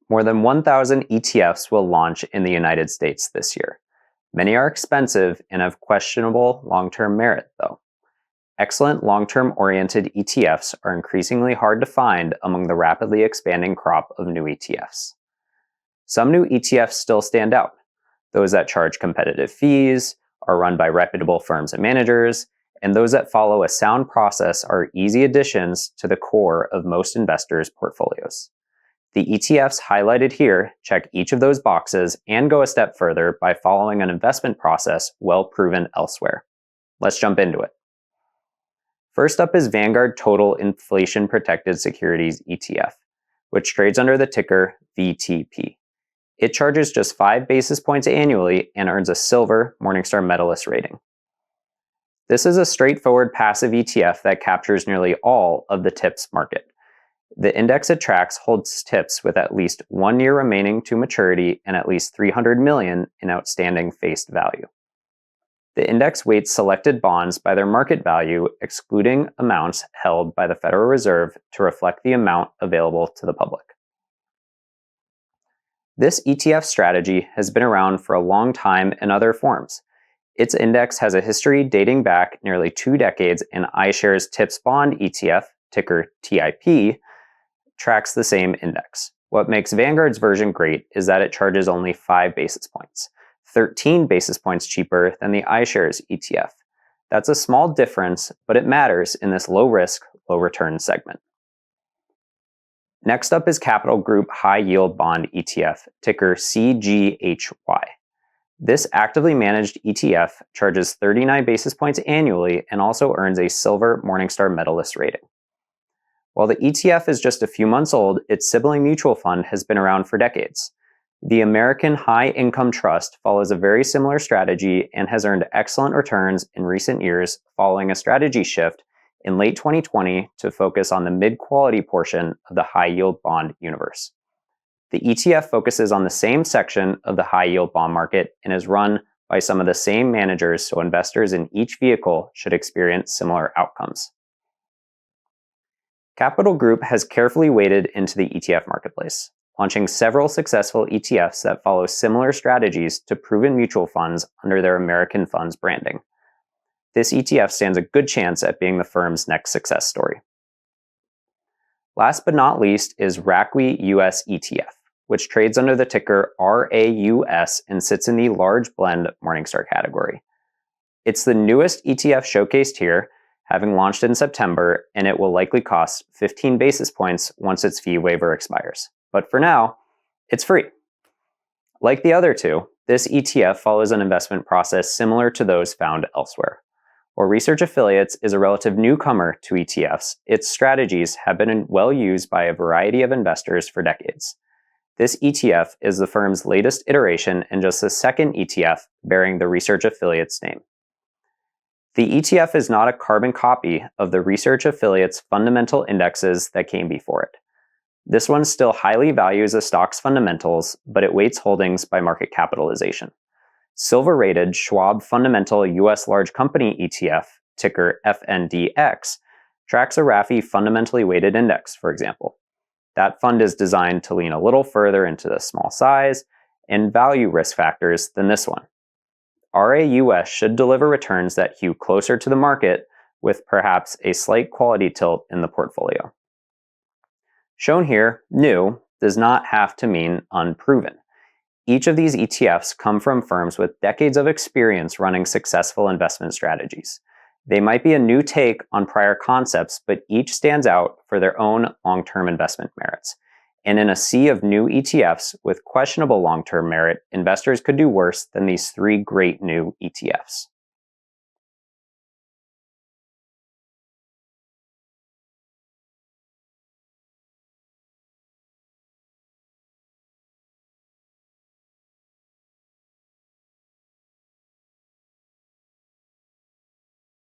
More than 1,000 ETFs will launch in the United States this year. Many are expensive and have questionable long-term merit, though. Excellent long-term oriented ETFs are increasingly hard to find among the rapidly expanding crop of new ETFs. Some new ETFs still stand out. Those that charge competitive fees, are run by reputable firms and managers, and those that follow a sound process are easy additions to the core of most investors' portfolios. The ETFs highlighted here check each of those boxes and go a step further by following an investment process well proven elsewhere. Let's jump into it. First up is Vanguard Total Inflation Protected Securities ETF, which trades under the ticker VTP. It charges just 5 basis points annually and earns a silver Morningstar medalist rating. This is a straightforward passive ETF that captures nearly all of the TIPS market. The index it tracks holds TIPS with at least 1 year remaining to maturity and at least $300 million in outstanding face value. The index weights selected bonds by their market value, excluding amounts held by the Federal Reserve to reflect the amount available to the public. This ETF strategy has been around for a long time in other forms. Its index has a history dating back nearly 2 decades, and iShares TIPS Bond ETF, ticker TIP, tracks the same index. What makes Vanguard's version great is that it charges only 5 basis points, 13 basis points cheaper than the iShares ETF. That's a small difference, but it matters in this low-risk, low-return segment. Next up is Capital Group High Yield Bond ETF, ticker CGHY. This actively managed ETF charges 39 basis points annually and also earns a silver Morningstar medalist rating. While the ETF is just a few months old, its sibling mutual fund has been around for decades. The American High Income Trust follows a very similar strategy and has earned excellent returns in recent years following a strategy shift in late 2020 to focus on the mid-quality portion of the high-yield bond universe. The ETF focuses on the same section of the high-yield bond market and is run by some of the same managers, so investors in each vehicle should experience similar outcomes. Capital Group has carefully waded into the ETF marketplace, launching several successful ETFs that follow similar strategies to proven mutual funds under their American Funds branding. This ETF stands a good chance at being the firm's next success story. Last but not least is RACWI US ETF, which trades under the ticker RAUS and sits in the large blend Morningstar category. It's the newest ETF showcased here, having launched in September, and it will likely cost 15 basis points once its fee waiver expires. But for now, it's free. Like the other two, this ETF follows an investment process similar to those found elsewhere. While Research Affiliates is a relative newcomer to ETFs, its strategies have been well used by a variety of investors for decades. This ETF is the firm's latest iteration and just the second ETF bearing the Research Affiliates name. The ETF is not a carbon copy of the Research Affiliates fundamental indexes that came before it. This one still highly values a stock's fundamentals, but it weights holdings by market capitalization. Silver-rated Schwab Fundamental U.S. Large Company ETF, ticker FNDX, tracks a RAFI fundamentally weighted index, for example. That fund is designed to lean a little further into the small size and value risk factors than this one. RAUS should deliver returns that hew closer to the market with perhaps a slight quality tilt in the portfolio. Shown here, new does not have to mean unproven. Each of these ETFs come from firms with decades of experience running successful investment strategies. They might be a new take on prior concepts, but each stands out for their own long-term investment merits. And in a sea of new ETFs with questionable long-term merit, investors could do worse than these 3 great new ETFs.